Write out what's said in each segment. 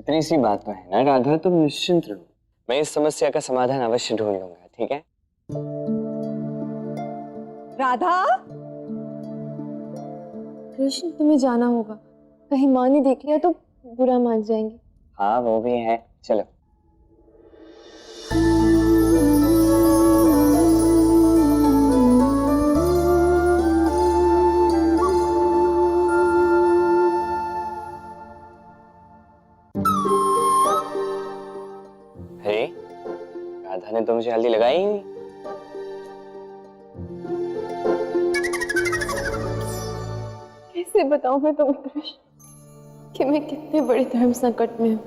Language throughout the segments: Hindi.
इतनी सी बात तो है ना राधा, तुम निश्चिंत रहो, मैं इस समस्या का समाधान अवश्य ढूंढ लूंगा, ठीक है? राधा, कृष्ण तुम्हें जाना होगा, कहीं माँ ने देख लिया तो बुरा मान जाएंगे। हाँ वो भी है, चलो। अरे राधा ने तो मुझे हल्दी लगाई ही नहीं। कैसे बताऊं मैं तुम्हें कृष्ण कि मैं कितने बड़े धर्म संकट में हूँ।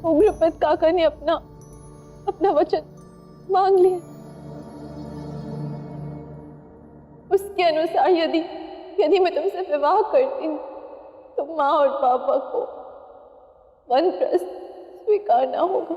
उग्रपद काका ने अपना वचन मांग लिया। उसके अनुसार यदि मैं तुमसे विवाह करती हूँ तो माँ और पापा को वानप्रस्थ स्वीकारना होगा।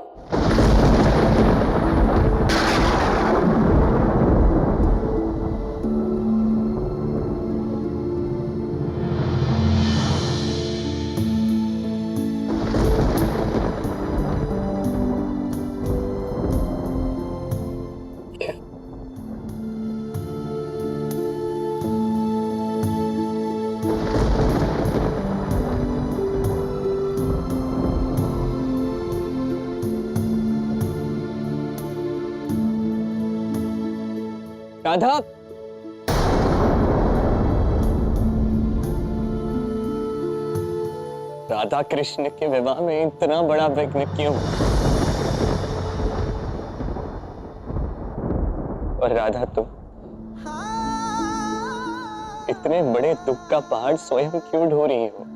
राधा, राधा कृष्ण के विवाह में इतना बड़ा विघ्न क्यों? और राधा तुम इतने बड़े दुख का पहाड़ स्वयं क्यों ढो रही हो?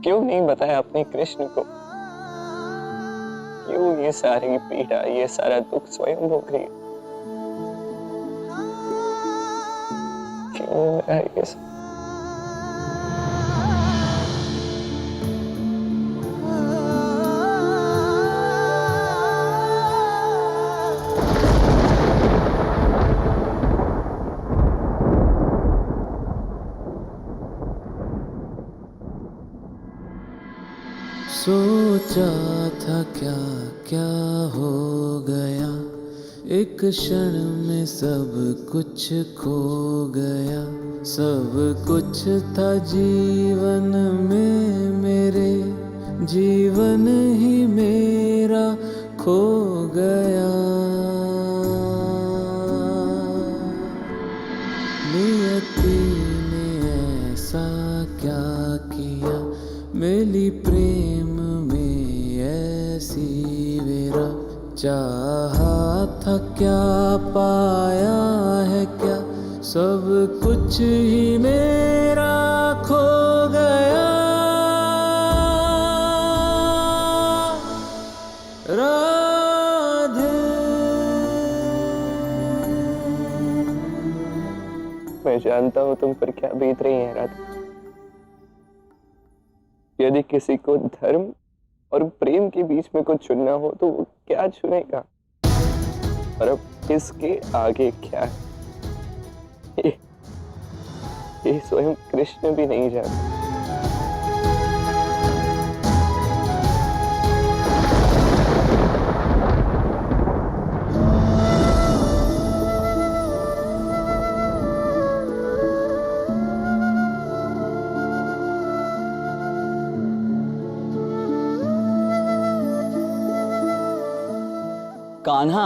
क्यों नहीं बताया अपने कृष्ण को? क्यों ये सारी पीड़ा, ये सारा दुख स्वयं भोग रही हो? क्यों हो रहा है ये सब? सोचा था क्या क्या हो गया, एक क्षण में सब कुछ खो गया। सब कुछ था जीवन में मेरे, जीवन ही मेरा खो गया। नियति ने ऐसा क्या किया, मेरी प्रेम में ऐसी वेरा। चाहा था क्या पाया है क्या, सब कुछ ही मेरा खो गया। राधे, मैं जानता हूं तुम पर क्या बीत रही है राधा। यदि किसी को धर्म और प्रेम के बीच में कुछ चुनना हो तो वो क्या चुनेगा? और अब इसके आगे क्या है ये स्वयं कृष्ण भी नहीं जानते। कान्हा,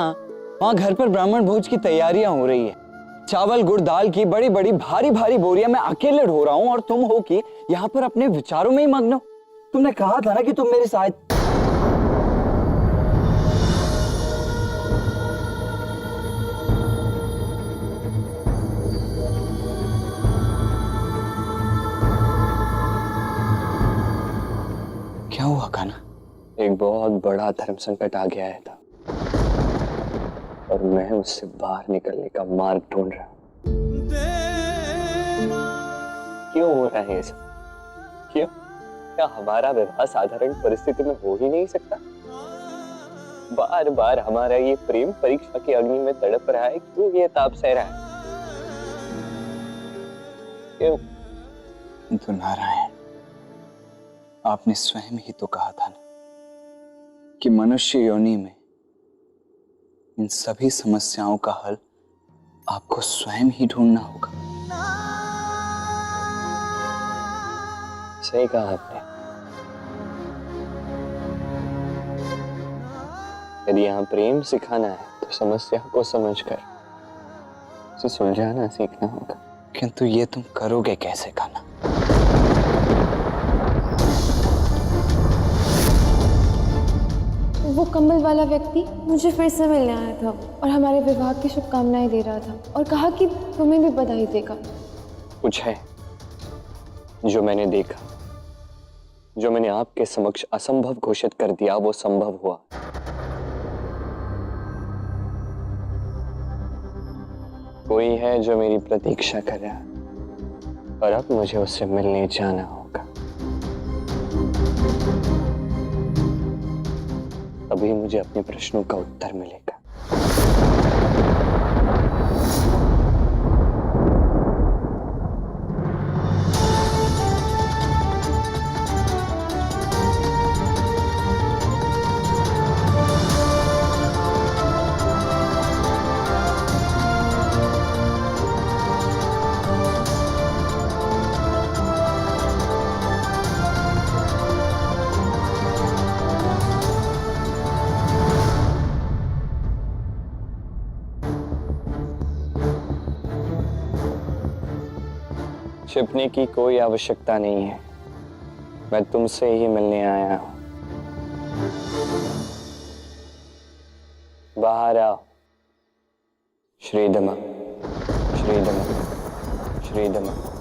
वहां घर पर ब्राह्मण भोज की तैयारियां हो रही है। चावल गुड़ दाल की बड़ी बड़ी भारी भारी बोरियां मैं अकेले ढो रहा हूं और तुम हो कि यहाँ पर अपने विचारों में ही मग्न हो। तुमने कहा था ना कि तुम मेरे साथ। क्या हुआ कान्हा? एक बहुत बड़ा धर्म संकट आ गया है था और मैं उससे बाहर निकलने का मार्ग ढूंढ रहा हूं। क्यों हो रहा है ये सब? क्यों? क्या हमारा विवाह साधारण परिस्थिति में हो ही नहीं सकता? बार बार हमारा ये प्रेम परीक्षा की अग्नि में तड़प रहा है, क्यों ये ताप सह रहा है? क्यों? तो नारायण, आपने स्वयं ही तो कहा था ना कि मनुष्य योनि में इन सभी समस्याओं का हल आपको स्वयं ही ढूंढना होगा। सही कहा आपने। यदि यहाँ प्रेम सिखाना है तो समस्या को समझकर उसे सुलझाना सीखना होगा। किंतु ये तुम करोगे कैसे कान्हा? वो कमल वाला व्यक्ति मुझे फिर से मिलने आया था और हमारे विवाह की शुभकामनाएं दे रहा था और कहा कि तुम्हें भी बधाई देगा। कुछ है जो मैंने देखा, जो मैंने आपके समक्ष असंभव घोषित कर दिया, वो संभव हुआ। कोई है जो मेरी प्रतीक्षा कर रहा है और अब मुझे उससे मिलने जाना होगा। तभी मुझे अपने प्रश्नों का उत्तर मिलेगा। छिपने की कोई आवश्यकता नहीं है, मैं तुमसे ही मिलने आया हूं। बाहर आओ। श्रीदमा, श्रीदमा, श्रीदमा।